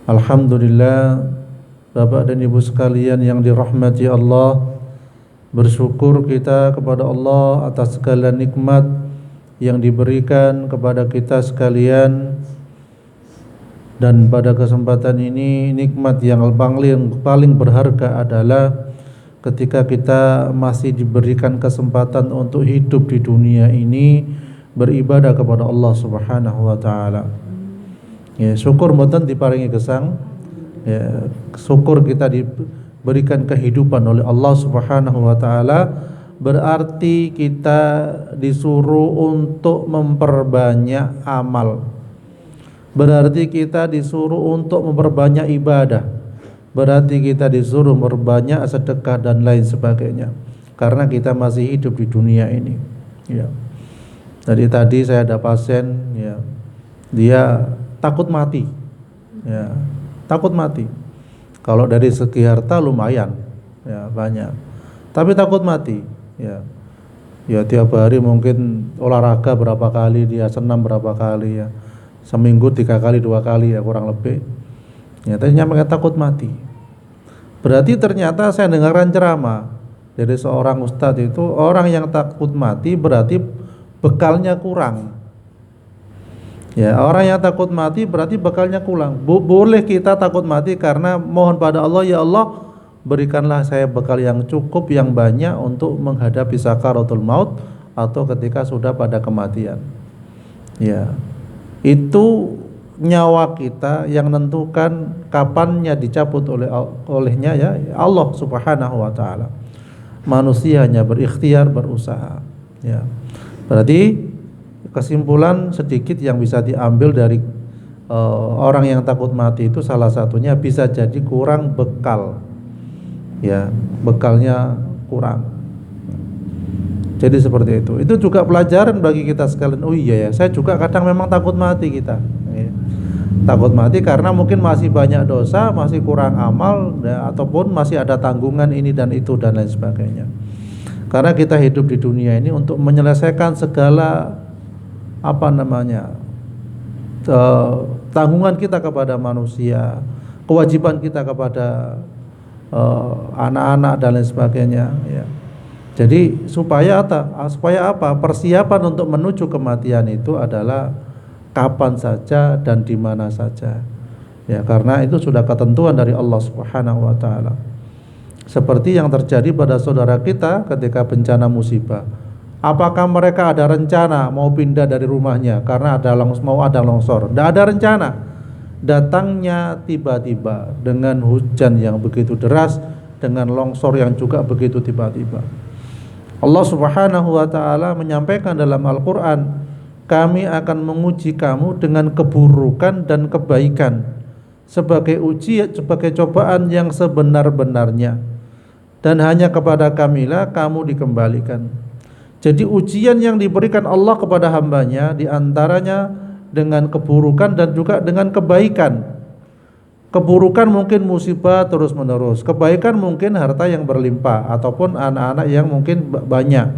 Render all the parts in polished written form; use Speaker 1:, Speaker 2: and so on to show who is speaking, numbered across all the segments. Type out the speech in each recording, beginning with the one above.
Speaker 1: Alhamdulillah, Bapak dan Ibu sekalian yang dirahmati Allah, bersyukur kita kepada Allah atas segala nikmat yang diberikan kepada kita sekalian. Dan pada kesempatan ini nikmat yang paling berharga adalah ketika kita masih diberikan kesempatan untuk hidup di dunia ini beribadah kepada Allah Subhanahu wa taala. Ya, syukur mboten diparingi gesang. Ya, syukur kita diberikan kehidupan oleh Allah Subhanahu wa taala, berarti kita disuruh untuk memperbanyak amal. Berarti kita disuruh untuk memperbanyak ibadah. Berarti kita disuruh memperbanyak sedekah dan lain sebagainya. Karena kita masih hidup di dunia ini. Ya. Jadi tadi saya ada pasien, ya, dia takut mati, ya, takut mati. Kalau dari segi harta lumayan, ya, banyak. Tapi takut mati, ya. Ya tiap hari mungkin olahraga berapa kali, dia senam berapa kali, ya. Seminggu 3 kali 2 kali, ya, kurang lebih. Ya, tadinya mereka takut mati. Berarti ternyata saya dengarkan ceramah dari seorang ustadz itu, orang yang takut mati berarti bekalnya kurang. Ya, orang yang takut mati berarti bekalnya kurang. Boleh kita takut mati karena mohon pada Allah, ya Allah, berikanlah saya bekal yang cukup, yang banyak untuk menghadapi sakaratul maut atau ketika sudah pada kematian. Ya, itu nyawa kita yang menentukan kapannya dicabut olehnya, ya Allah Subhanahu wa taala. Manusia hanya berikhtiar, berusaha. Ya. Berarti kesimpulan sedikit yang bisa diambil dari orang yang takut mati itu salah satunya bisa jadi kurang bekal, ya, bekalnya kurang. Jadi seperti itu. Itu juga pelajaran bagi kita sekalian. Oh iya ya, saya juga kadang memang takut mati kita. Ya. Takut mati karena mungkin masih banyak dosa, masih kurang amal, ya, ataupun masih ada tanggungan ini dan itu dan lain sebagainya. Karena kita hidup di dunia ini untuk menyelesaikan segala tanggungan kita kepada manusia, kewajiban kita kepada anak-anak dan lain sebagainya, ya. Jadi supaya apa? Persiapan untuk menuju kematian itu adalah kapan saja dan di mana saja. Ya, karena itu sudah ketentuan dari Allah Subhanahu wa taala. Seperti yang terjadi pada saudara kita ketika bencana musibah. Apakah mereka ada rencana mau pindah dari rumahnya karena mau ada longsor? Tidak ada rencana. Datangnya tiba-tiba dengan hujan yang begitu deras, dengan longsor yang juga begitu tiba-tiba. Allah Subhanahu wa taala menyampaikan dalam Al-Qur'an, kami akan menguji kamu dengan keburukan dan kebaikan sebagai ujian, sebagai cobaan yang sebenar-benarnya, dan hanya kepada kamilah kamu dikembalikan. Jadi ujian yang diberikan Allah kepada hambanya diantaranya dengan keburukan dan juga dengan kebaikan. Keburukan mungkin musibah terus menerus, kebaikan mungkin harta yang berlimpah ataupun anak-anak yang mungkin banyak.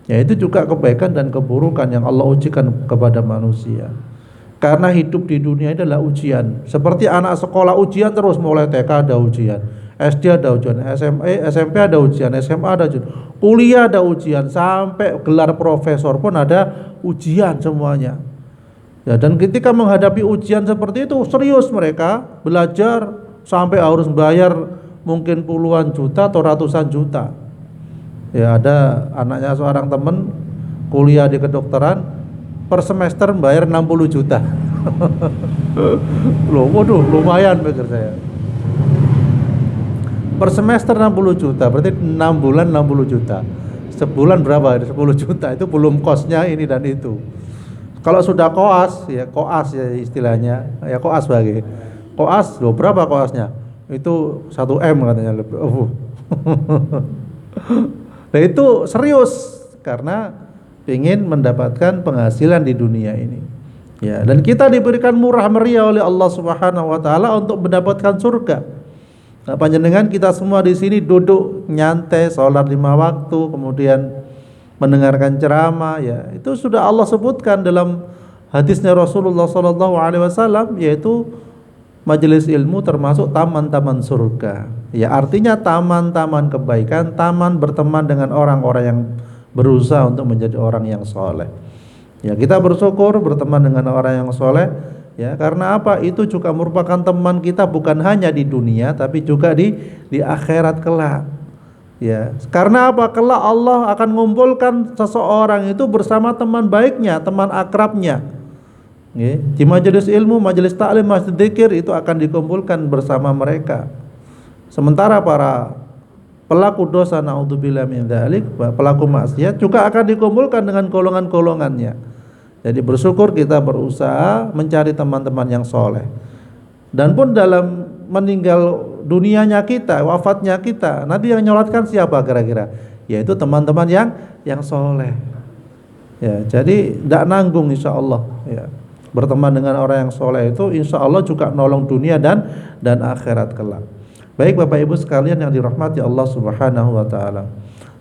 Speaker 1: Ya, itu juga kebaikan dan keburukan yang Allah ujikan kepada manusia. Karena hidup di dunia adalah ujian. Seperti anak sekolah ujian terus, mulai TK ada ujian, SD ada ujian, SMP ada ujian, SMA ada ujian, kuliah ada ujian, sampai gelar profesor pun ada ujian semuanya. Ya, dan ketika menghadapi ujian seperti itu serius mereka belajar sampai harus bayar mungkin puluhan juta atau ratusan juta. Ya, ada anaknya seorang teman kuliah di kedokteran, per semester bayar 60 juta. Loh, waduh, lumayan pikir saya. Per semester 60 juta, berarti 6 bulan 60 juta. Sebulan berapa? 10 juta, itu belum kosnya ini dan itu. Kalau sudah koas ya istilahnya, ya koas bagi. Koas, loh berapa koasnya? Itu 1 M katanya lebih. Nah itu serius karena ingin mendapatkan penghasilan di dunia ini. Ya, dan kita diberikan murah meriah oleh Allah Subhanahu wa taala untuk mendapatkan surga. Nah, panjenengan kita semua di sini duduk nyantai, sholat 5 waktu, kemudian mendengarkan ceramah, ya itu sudah Allah sebutkan dalam hadisnya Rasulullah SAW, yaitu majelis ilmu termasuk taman-taman surga. Ya, artinya taman-taman kebaikan, taman berteman dengan orang-orang yang berusaha untuk menjadi orang yang soleh. Ya, kita bersyukur berteman dengan orang yang soleh. Ya, karena apa? Itu juga merupakan teman kita bukan hanya di dunia, tapi juga di akhirat kelak. Ya, karena apa? Kelak Allah akan mengumpulkan seseorang itu bersama teman baiknya, teman akrabnya. Ya, di majelis ilmu, majelis taklim, majelis dzikir itu akan dikumpulkan bersama mereka. Sementara para pelaku dosa, naudzubillah min dzalik, pelaku maksiat juga akan dikumpulkan dengan golongan-golongannya. Jadi bersyukur kita berusaha mencari teman-teman yang soleh. Dan pun dalam meninggal dunianya kita, wafatnya kita, nanti yang nyolatkan siapa kira-kira? Yaitu teman-teman yang soleh. Ya, jadi tidak nanggung insya Allah. Ya. Berteman dengan orang yang soleh itu insya Allah juga nolong dunia dan akhirat kelak. Baik Bapak Ibu sekalian yang dirahmati Allah Subhanahu wa taala.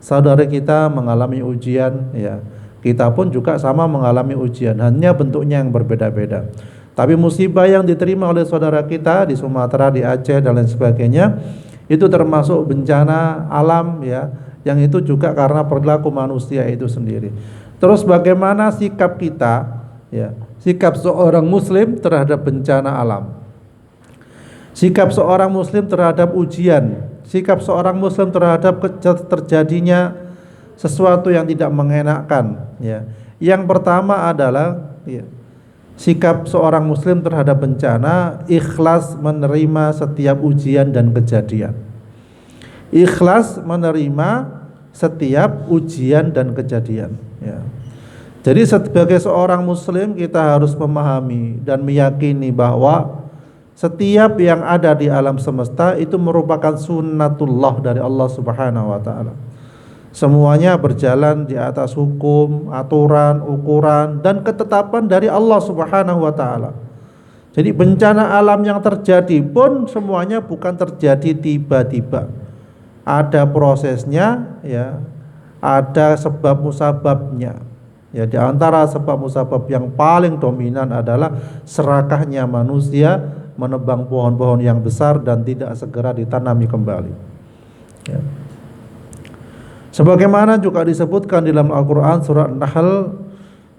Speaker 1: Saudara kita mengalami ujian, ya. Kita pun juga sama mengalami ujian, hanya bentuknya yang berbeda-beda. Tapi musibah yang diterima oleh saudara kita di Sumatera, di Aceh dan lain sebagainya, itu termasuk bencana alam, ya, yang itu juga karena perilaku manusia itu sendiri. Terus bagaimana sikap kita, ya, sikap seorang muslim terhadap bencana alam, sikap seorang muslim terhadap ujian, sikap seorang muslim terhadap terjadinya sesuatu yang tidak mengenakan, ya. Yang pertama adalah, ya, sikap seorang muslim terhadap bencana, ikhlas menerima setiap ujian dan kejadian. Ikhlas menerima setiap ujian dan kejadian, ya. Jadi sebagai seorang muslim kita harus memahami dan meyakini bahwa setiap yang ada di alam semesta itu merupakan sunnatullah dari Allah Subhanahu wa taala. Semuanya berjalan di atas hukum, aturan, ukuran dan ketetapan dari Allah Subhanahu wa taala. Jadi bencana alam yang terjadi pun semuanya bukan terjadi tiba-tiba. Ada prosesnya, ya. Ada sebab musababnya. Ya, di antara sebab musabab yang paling dominan adalah serakahnya manusia menebang pohon-pohon yang besar dan tidak segera ditanami kembali. Ya. Sebagaimana juga disebutkan dalam Al-Quran surah An-Nahl,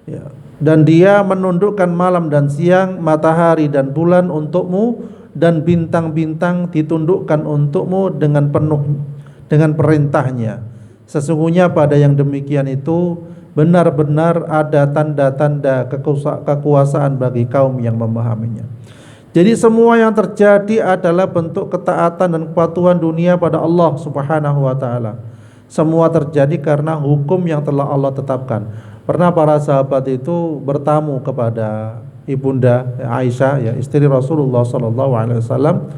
Speaker 1: ya, dan dia menundukkan malam dan siang, matahari dan bulan untukmu, dan bintang-bintang ditundukkan untukmu dengan penuh dengan perintahnya. Sesungguhnya pada yang demikian itu benar-benar ada tanda-tanda kekuasaan bagi kaum yang memahaminya. Jadi semua yang terjadi adalah bentuk ketaatan dan kepatuhan dunia pada Allah Subhanahu wa taala. Semua terjadi karena hukum yang telah Allah tetapkan. Pernah para sahabat itu bertamu kepada ibunda Aisyah, ya, istri Rasulullah SAW,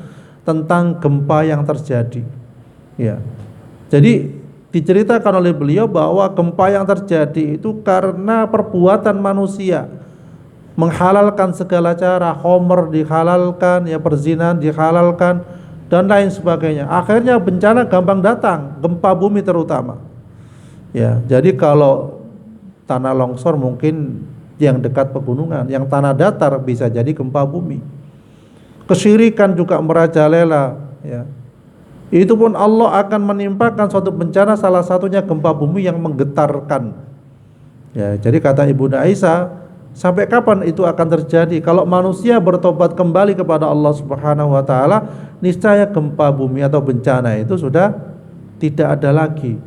Speaker 1: tentang gempa yang terjadi. Ya, jadi diceritakan oleh beliau bahwa gempa yang terjadi itu karena perbuatan manusia menghalalkan segala cara, khamr dihalalkan, ya, perzinahan dihalalkan dan lain sebagainya. Akhirnya bencana gampang datang, gempa bumi terutama. Ya, jadi kalau tanah longsor mungkin yang dekat pegunungan, yang tanah datar bisa jadi gempa bumi. Kesyirikan juga merajalela, ya. Itu pun Allah akan menimpakan suatu bencana, salah satunya gempa bumi yang menggetarkan. Ya, jadi kata Ibunda Aisyah, sampai kapan itu akan terjadi? Kalau manusia bertobat kembali kepada Allah Subhanahu wa taala, niscaya gempa bumi atau bencana itu sudah tidak ada lagi.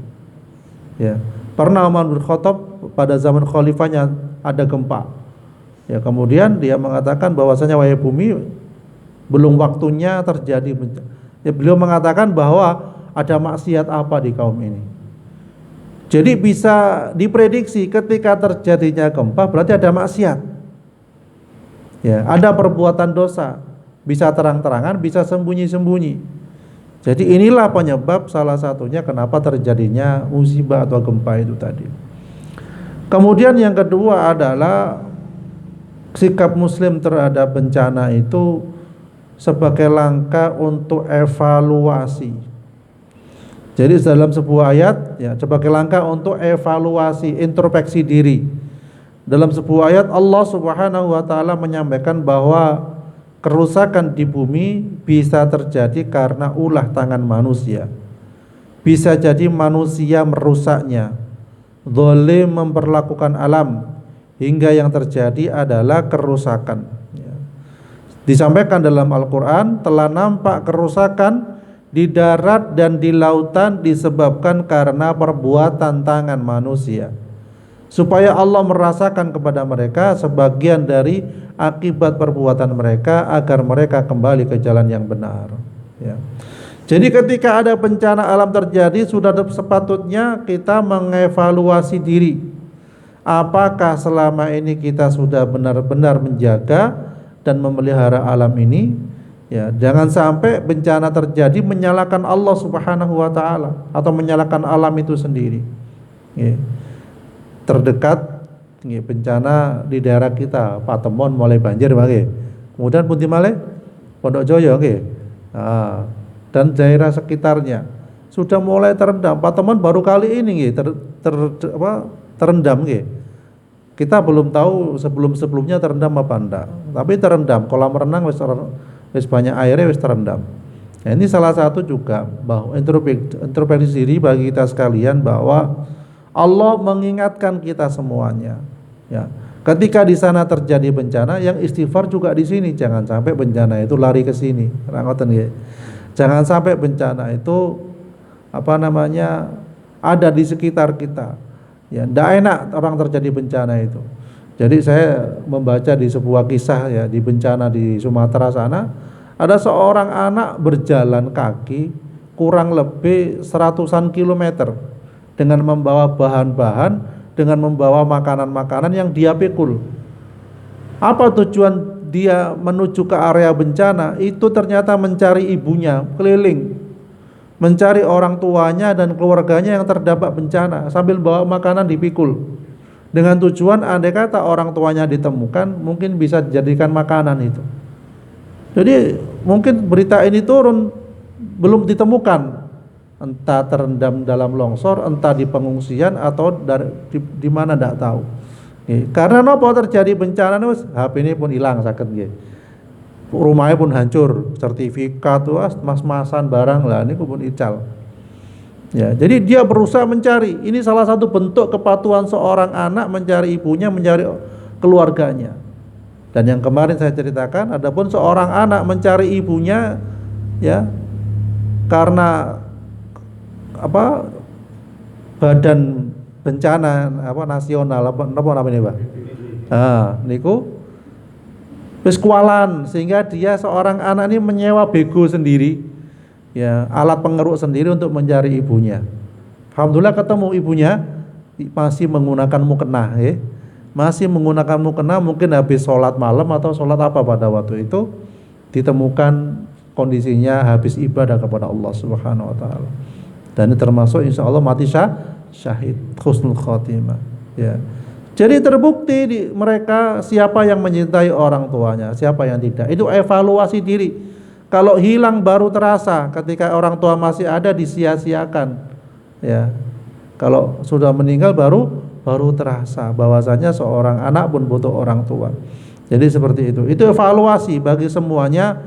Speaker 1: Ya. Pernah Umar bin Khattab pada zaman khalifahnya ada gempa. Ya, kemudian dia mengatakan bahwasanya wahai bumi, belum waktunya terjadi bencana. Ya, beliau mengatakan bahwa ada maksiat apa di kaum ini. Jadi bisa diprediksi ketika terjadinya gempa berarti ada maksiat. Ya, ada perbuatan dosa, bisa terang-terangan, bisa sembunyi-sembunyi. Jadi inilah penyebab salah satunya kenapa terjadinya musibah atau gempa itu tadi. Kemudian yang kedua adalah sikap muslim terhadap bencana itu sebagai langkah untuk evaluasi. Jadi dalam sebuah ayat, ya, sebagai langkah untuk evaluasi, introspeksi diri. Dalam sebuah ayat Allah Subhanahu wa taala menyampaikan bahwa kerusakan di bumi bisa terjadi karena ulah tangan manusia. Bisa jadi manusia merusaknya, zalim memperlakukan alam, hingga yang terjadi adalah kerusakan. Disampaikan dalam Al-Quran, telah nampak kerusakan di darat dan di lautan disebabkan karena perbuatan tangan manusia, supaya Allah merasakan kepada mereka sebagian dari akibat perbuatan mereka, agar mereka kembali ke jalan yang benar. Ya. Jadi ketika ada bencana alam terjadi, sudah sepatutnya kita mengevaluasi diri. Apakah selama ini kita sudah benar-benar menjaga dan memelihara alam ini? Ya, jangan sampai bencana terjadi menyalahkan Allah Subhanahu wa taala atau menyalahkan alam itu sendiri. Ya. Terdekat bencana di daerah kita, Patemon mulai banjir, kemudian Pundi Malih, Pondok Jaya, dan daerah sekitarnya sudah mulai terendam. Patemon baru kali ini terendam. Kita belum tahu sebelumnya terendam apa enggak, tapi terendam. Kolam renang wis banyak airnya, wis terendam. Nah, ini salah satu juga bahwa introspeksi diri bagi kita sekalian, bahwa Allah mengingatkan kita semuanya. Ya, ketika di sana terjadi bencana, yang istighfar juga di sini. Jangan sampai bencana itu lari ke sini. Jangan sampai bencana itu ada di sekitar kita. Ya, tidak enak orang terjadi bencana itu. Jadi saya membaca di sebuah kisah, ya, di bencana di Sumatera sana, ada seorang anak berjalan kaki kurang lebih 100-an kilometer dengan membawa bahan-bahan, dengan membawa makanan-makanan yang dia pikul. Apa tujuan dia menuju ke area bencana? Itu ternyata mencari ibunya, keliling mencari orang tuanya dan keluarganya yang terdampak bencana, sambil bawa makanan dipikul, dengan tujuan andai kata orang tuanya ditemukan, mungkin bisa dijadikan makanan itu. Jadi mungkin berita ini turun belum ditemukan, entah terendam dalam longsor, entah di pengungsian, atau di mana tidak tahu. Karena apa terjadi bencana, HP ini pun hilang sakit, rumahnya pun hancur, sertifikat, mas-masan barang lah, ini pun ical. Ya, jadi dia berusaha mencari. Ini salah satu bentuk kepatuhan seorang anak mencari ibunya, mencari keluarganya. Dan yang kemarin saya ceritakan, adapun seorang anak mencari ibunya, ya, karena badan bencana nasional apa namanya, Pak? Niku wis kualan, sehingga dia seorang anak ini menyewa bego sendiri, ya, alat pengeruk sendiri untuk mencari ibunya. Alhamdulillah ketemu ibunya, masih menggunakan mukena, masih menggunakan mukena, mungkin habis sholat malam atau sholat apa pada waktu itu, ditemukan kondisinya habis ibadah kepada Allah Subhanahu wa taala. Dan ini termasuk insya Allah mati syahid, husnul khotimah. Ya. Jadi terbukti di mereka siapa yang mencintai orang tuanya, siapa yang tidak. Itu evaluasi diri. Kalau hilang baru terasa, ketika orang tua masih ada disia-siakan. Ya. Kalau sudah meninggal baru terasa bahwasanya seorang anak pun butuh orang tua. Jadi seperti itu. Itu evaluasi bagi semuanya.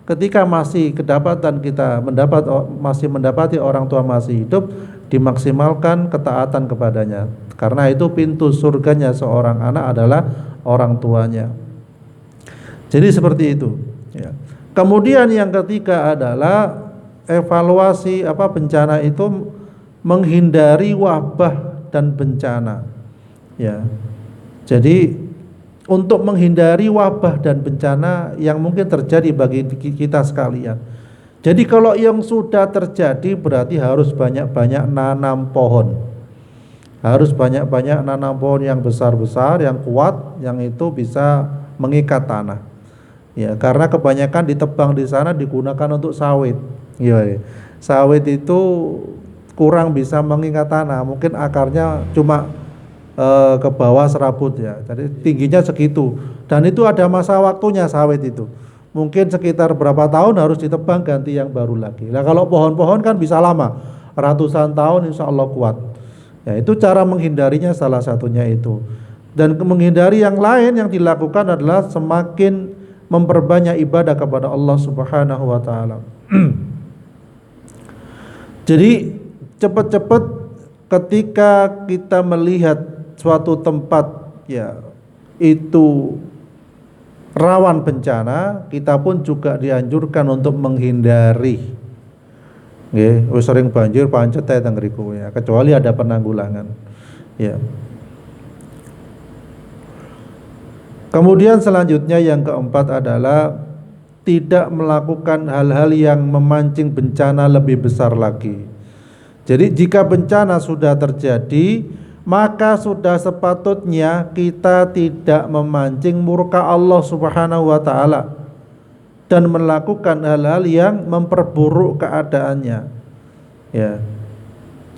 Speaker 1: Ketika masih kedapatan kita masih mendapati orang tua masih hidup, dimaksimalkan ketaatan kepadanya. Karena itu pintu surganya seorang anak adalah orang tuanya. Jadi seperti itu. Ya. Kemudian yang ketiga adalah evaluasi bencana itu menghindari wabah dan bencana. Ya. Jadi untuk menghindari wabah dan bencana yang mungkin terjadi bagi kita sekalian. Jadi kalau yang sudah terjadi berarti harus banyak-banyak nanam pohon. Harus banyak-banyak nanam pohon yang besar-besar, yang kuat, yang itu bisa mengikat tanah. Ya, karena kebanyakan ditebang di sana digunakan untuk sawit. Ya, sawit itu kurang bisa mengikat tanah, mungkin akarnya cuma ke bawah serabut, ya. Jadi tingginya segitu. Dan itu ada masa waktunya sawit itu. Mungkin sekitar berapa tahun harus ditebang, ganti yang baru lagi. Nah kalau pohon-pohon kan bisa lama, ratusan tahun insya Allah kuat. Ya, itu cara menghindarinya salah satunya itu. Dan menghindari yang lain yang dilakukan adalah semakin memperbanyak ibadah kepada Allah Subhanahu wa taala. Jadi cepat-cepat ketika kita melihat suatu tempat ya itu rawan bencana, kita pun juga dianjurkan untuk menghindari. Nggih, wis sering banjir pancet ae teng ngriku ya, kecuali ada penanggulangan. Ya. Kemudian selanjutnya yang keempat adalah tidak melakukan hal-hal yang memancing bencana lebih besar lagi. Jadi jika bencana sudah terjadi, maka sudah sepatutnya kita tidak memancing murka Allah Subhanahu wa taala dan melakukan hal-hal yang memperburuk keadaannya. Ya.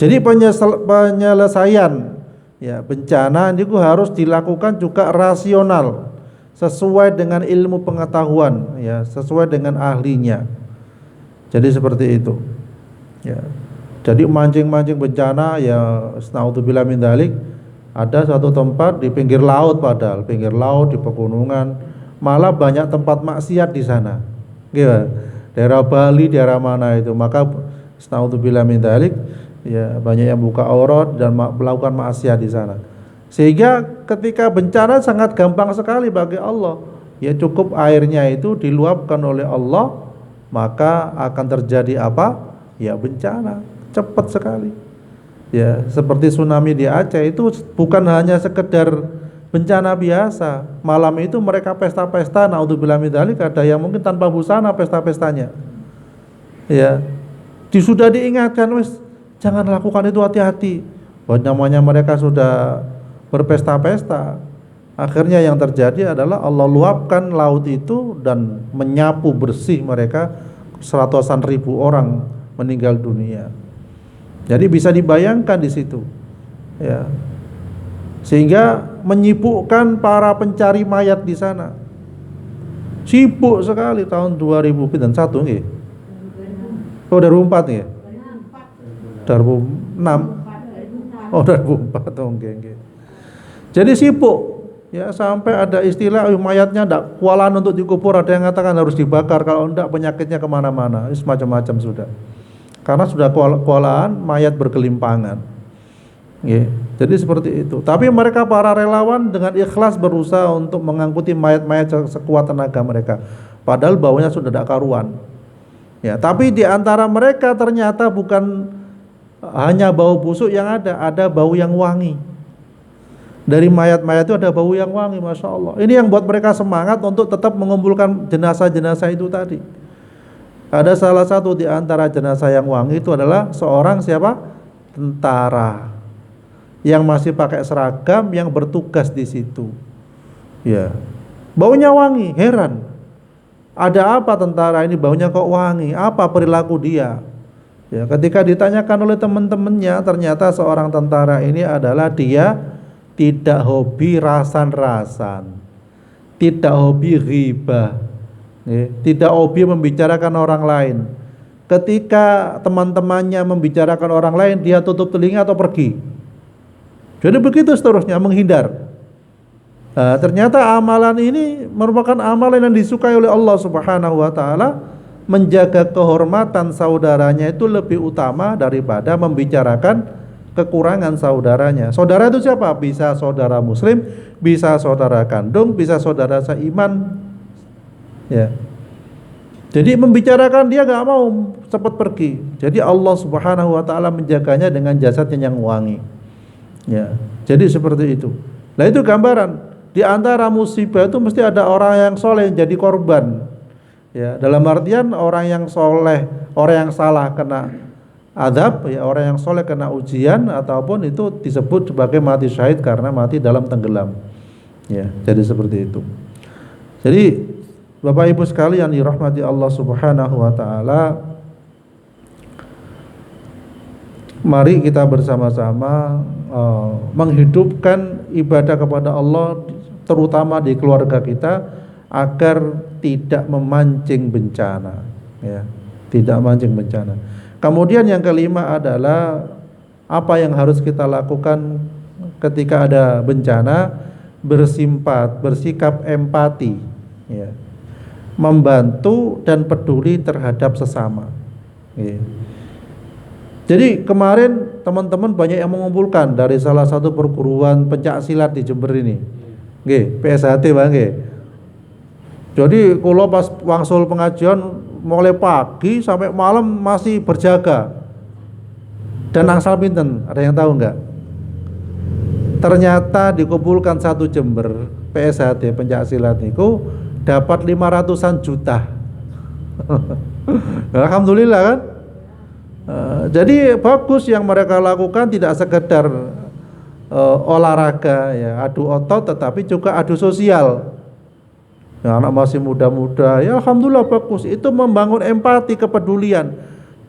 Speaker 1: Jadi penyelesaian ya bencana itu harus dilakukan juga rasional, sesuai dengan ilmu pengetahuan ya, sesuai dengan ahlinya. Jadi seperti itu. Ya. Jadi mancing-mancing bencana ya naudzubillah min dzalik, ada suatu tempat di pinggir laut, padahal pinggir laut di pegunungan, malah banyak tempat maksiat di sana. Gitu. Daerah Bali, daerah mana itu, maka naudzubillah min dzalik ya banyak yang buka aurat dan melakukan maksiat di sana. Sehingga ketika bencana sangat gampang sekali bagi Allah. Ya cukup airnya itu diluapkan oleh Allah, maka akan terjadi apa? Ya bencana, cepat sekali. Ya, seperti tsunami di Aceh itu bukan hanya sekedar bencana biasa. Malam itu mereka pesta-pesta, naudzubillah min dzalik, ada yang mungkin tanpa busana pesta-pestanya. Ya. Sudah diingatkan, wis jangan lakukan itu, hati-hati. Buat namanya mereka sudah berpesta-pesta, akhirnya yang terjadi adalah Allah luapkan laut itu dan menyapu bersih mereka, seratusan ribu orang meninggal dunia. Jadi bisa dibayangkan di situ, ya, sehingga menyibukkan para pencari mayat di sana. Sibuk sekali tahun 2001 nggih. Oh 2004 nggih. 2006. Oh 2004 nggih. Jadi sibuk ya, sampai ada istilah mayatnya tidak kualan untuk dikubur, ada yang mengatakan harus dibakar, kalau tidak penyakitnya kemana-mana, macam-macam sudah, karena sudah kualaan, mayat bergelimpangan ya. Jadi seperti itu. Tapi mereka para relawan dengan ikhlas berusaha untuk mengangkuti mayat-mayat sekuat tenaga mereka, padahal baunya sudah tidak karuan ya. Tapi di antara mereka ternyata bukan hanya bau busuk yang ada bau yang wangi. Dari mayat-mayat itu ada bau yang wangi, Masya Allah. Ini yang buat mereka semangat untuk tetap mengumpulkan jenazah-jenazah itu tadi. Ada salah satu di antara jenazah yang wangi itu adalah seorang siapa? Tentara yang masih pakai seragam, yang bertugas di situ. Ya, baunya wangi, heran. Ada apa tentara ini baunya kok wangi? Apa perilaku dia? Ya, ketika ditanyakan oleh teman-temannya, ternyata seorang tentara ini adalah dia tidak hobi rasan-rasan, tidak hobi ghibah, tidak hobi membicarakan orang lain. Ketika teman-temannya membicarakan orang lain, dia tutup telinga atau pergi. Jadi begitu seterusnya, menghindar. Nah, ternyata amalan ini merupakan amalan yang disukai oleh Allah Subhanahu wa taala. Menjaga kehormatan saudaranya itu lebih utama daripada membicarakan kekurangan saudaranya. Saudara itu siapa? Bisa saudara muslim, bisa saudara kandung, bisa saudara seiman. Ya. Jadi membicarakan dia nggak mau, cepat pergi. Jadi Allah Subhanahu wa taala menjaganya dengan jasadnya yang wangi. Ya. Jadi seperti itu. Nah, itu gambaran. Di antara musibah itu mesti ada orang yang soleh yang jadi korban. Ya, dalam artian orang yang soleh, orang yang salah kena azab, ya, orang yang soleh kena ujian, ataupun itu disebut sebagai mati syahid karena mati dalam tenggelam. Ya, jadi seperti itu. Jadi Bapak Ibu sekalian dirahmati Allah Subhanahu wa taala, mari kita bersama-sama menghidupkan ibadah kepada Allah, terutama di keluarga kita, agar tidak memancing bencana, ya, tidak memancing bencana. Kemudian yang kelima adalah apa yang harus kita lakukan ketika ada bencana? Bersikap empati, ya. membantu dan peduli terhadap sesama. Nggih. Jadi kemarin teman-teman banyak yang mengumpulkan dari salah satu perguruan pencak silat di Jember ini. Nggih, PSHT Bang nggih. Jadi kalau pas wangsul pengajian mulai pagi sampai malam masih berjaga. Dan angsal pinten, ada yang tahu enggak? Ternyata dikumpulkan satu Jember PSHT pencak silat itu dapat 500-an juta. Alhamdulillah kan? Jadi bagus yang mereka lakukan, tidak sekedar olahraga ya, adu otot, tetapi juga adu sosial. Ya, anak masih muda-muda, ya alhamdulillah bagus. Itu membangun empati, kepedulian.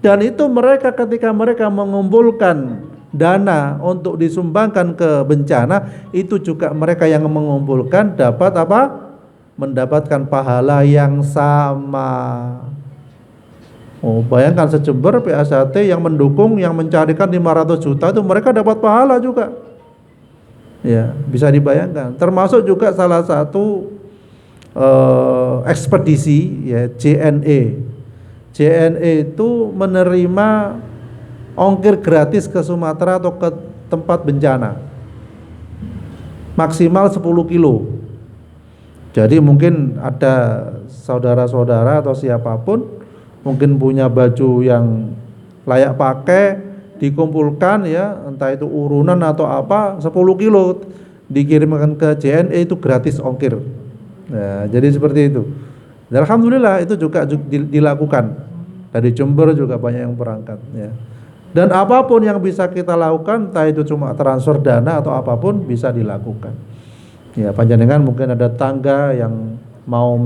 Speaker 1: Dan itu mereka ketika mereka mengumpulkan dana untuk disumbangkan ke bencana, itu juga mereka yang mengumpulkan dapat apa? Mendapatkan pahala yang sama. Oh, bayangkan sejember PSHT yang mendukung, yang mencarikan 500 juta itu mereka dapat pahala juga. Ya, bisa dibayangkan. Termasuk juga salah satu ekspedisi ya, JNE. JNE itu menerima ongkir gratis ke Sumatera atau ke tempat bencana. Maksimal 10 kilo. Jadi mungkin ada saudara-saudara atau siapapun mungkin punya baju yang layak pakai, dikumpulkan ya, entah itu urunan atau apa, 10 kilo dikirimkan ke JNE itu gratis ongkir. Nah, jadi seperti itu. Dan alhamdulillah itu juga dilakukan. Dari Jember juga banyak yang berangkat ya. Dan apapun yang bisa kita lakukan, entah itu cuma transfer dana atau apapun, bisa dilakukan. Ya, panjenengan mungkin ada tangga yang mau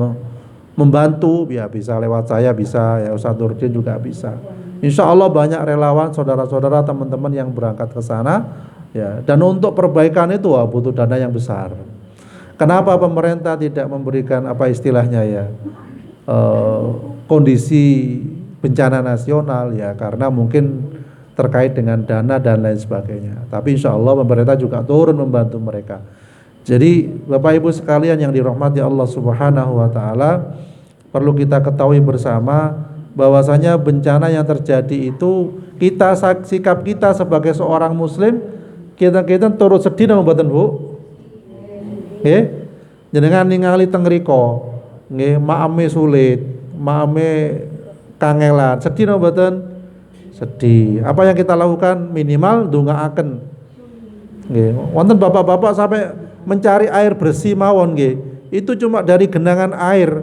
Speaker 1: membantu, ya bisa lewat saya, bisa ya, Ustaz Nurdin juga bisa. Insya Allah banyak relawan, saudara-saudara, teman-teman yang berangkat ke sana ya. Dan untuk perbaikan itu butuh dana yang besar. Kenapa pemerintah tidak memberikan apa istilahnya ya, kondisi bencana nasional ya, karena mungkin terkait dengan dana dan lain sebagainya. Tapi insya Allah pemerintah juga turun membantu mereka. Jadi Bapak Ibu sekalian yang dirahmati Allah Subhanahu wa taala, perlu kita ketahui bersama bahwasanya bencana yang terjadi itu sikap kita sebagai seorang muslim, kita turut sedih napa mboten Bu? Nggih. Jenengan ningali teng mriko, nggih, maame sulit, maame kangelan, sedih napa mboten? Sedih. Apa yang kita lakukan? Minimal ndongaaken. Nggih, wonten bapak-bapak sampai mencari air bersih mawon nggih. Itu cuma dari genangan air.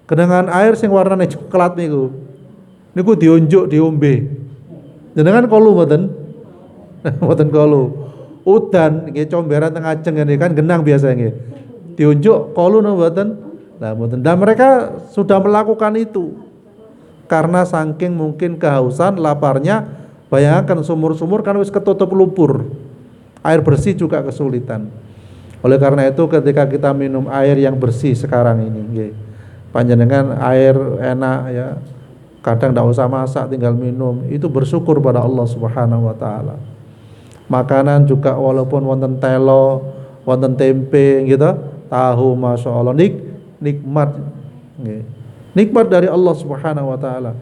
Speaker 1: Genangan air sing warnane coklat niku. Niku diunjuk diombe. Jenengan kolu mboten? Mboten kolu. Udan nggih comberan teng ajeng ngene kan genang biasa nggih. Diunjuk kolu napa mboten? Lah mboten. Dan mereka sudah melakukan itu. Karena saking mungkin kehausan, laparnya, bayangkan sumur-sumur kan wis ketutup lumpur. Air bersih juga kesulitan. Oleh karena itu ketika kita minum air yang bersih sekarang ini nggih, panjenengan air enak ya, kadang tidak usah masak, tinggal minum, itu bersyukur pada Allah Subhanahu wa taala. Makanan juga walaupun wonten telo, wonten tempe gitu, tahu, masya Allah, nikmat nggih. Nikmat dari Allah Subhanahu wa taala.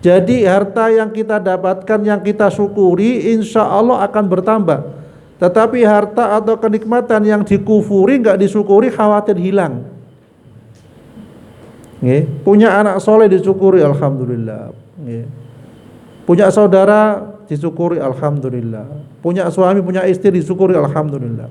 Speaker 1: Jadi harta yang kita dapatkan, yang kita syukuri, insya Allah akan bertambah. Tetapi harta atau kenikmatan yang dikufuri, nggak disyukuri, khawatir hilang. Nggih. Punya anak soleh disyukuri, alhamdulillah. Nggih. Punya saudara disyukuri, alhamdulillah. Punya suami, punya istri disyukuri, alhamdulillah.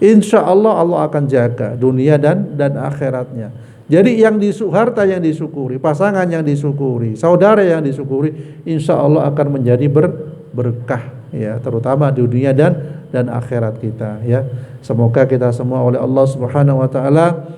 Speaker 1: Insya Allah Allah akan jaga dunia dan akhiratnya. Jadi harta yang disyukuri, pasangan yang disyukuri, saudara yang disyukuri, insya Allah akan menjadi berkah ya, terutama di dunia dan akhirat kita ya. Semoga kita semua oleh Allah Subhanahu wa taala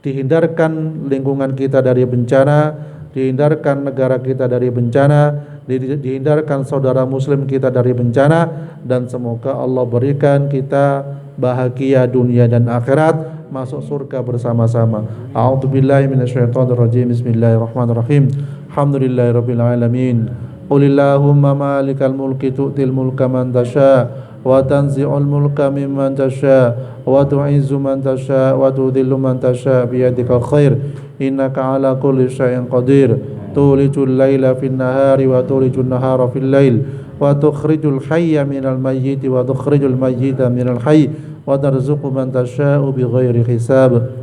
Speaker 1: dihindarkan lingkungan kita dari bencana, dihindarkan negara kita dari bencana, dihindarkan saudara muslim kita dari bencana, dan semoga Allah berikan kita bahagia dunia dan akhirat, masuk surga bersama-sama. A'udzubillahi minasyaitonirrajim. Bismillahirrahmanirrahim. Alhamdulillahirabbil alamin. Qulillahumma malikal mulki tu'til mulka man tasha wa tanzi'ul mulka mimman tasha wa tu'izzu man tasha wa tudhillu man tasha biyadikal khair innaka ala kulli syai'in qadir tulijul laila fin nahari wa tulijul nahara fil lail wa tukhrijul hayya minal mayyiti wa tukhrijul mayyita minal hayy wa tarzuqu man tasha'u bighairi hisab.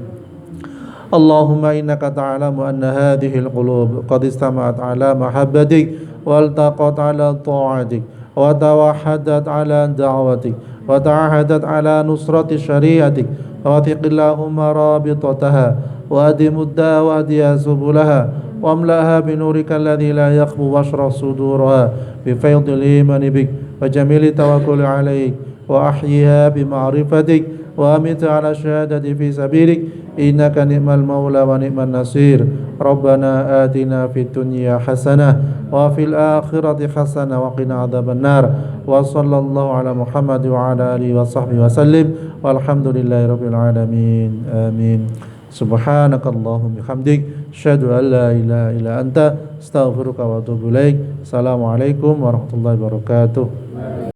Speaker 1: Allahumma innaka ta'lamu anna hadhihi al-qulub qad istama'at ala mahabbatik waltaqat ala ta'atik wa tawahhadat ala da'watik wa ta'ahadat ala nusrati syariatik wa thiqillahumma rabitataha wa adimudda wa adiya subulaha wa amlaha binurika alladhi la yakhbu washrah suduraha bifaydil imani bik wa jamili tawakkuli alaik wa ahyiha bima'rifatik wa amit ala syahadati fi sabilik innaka ni'mal maula wa ni'man nasir. Rabbana atina fid dunya hasanah wa fil akhirati hasanah wa qina adzaban nar. Wa sallallahu ala Muhammad wa ala alihi wa sahbihi wa sallim walhamdulillahi rabbil alamin. Amin. Subhanakallahumma bihamdik asyhadu an la ilaha illa anta astaghfiruka wa atubu ilaik. Assalamualaikum warahmatullahi wabarakatuh.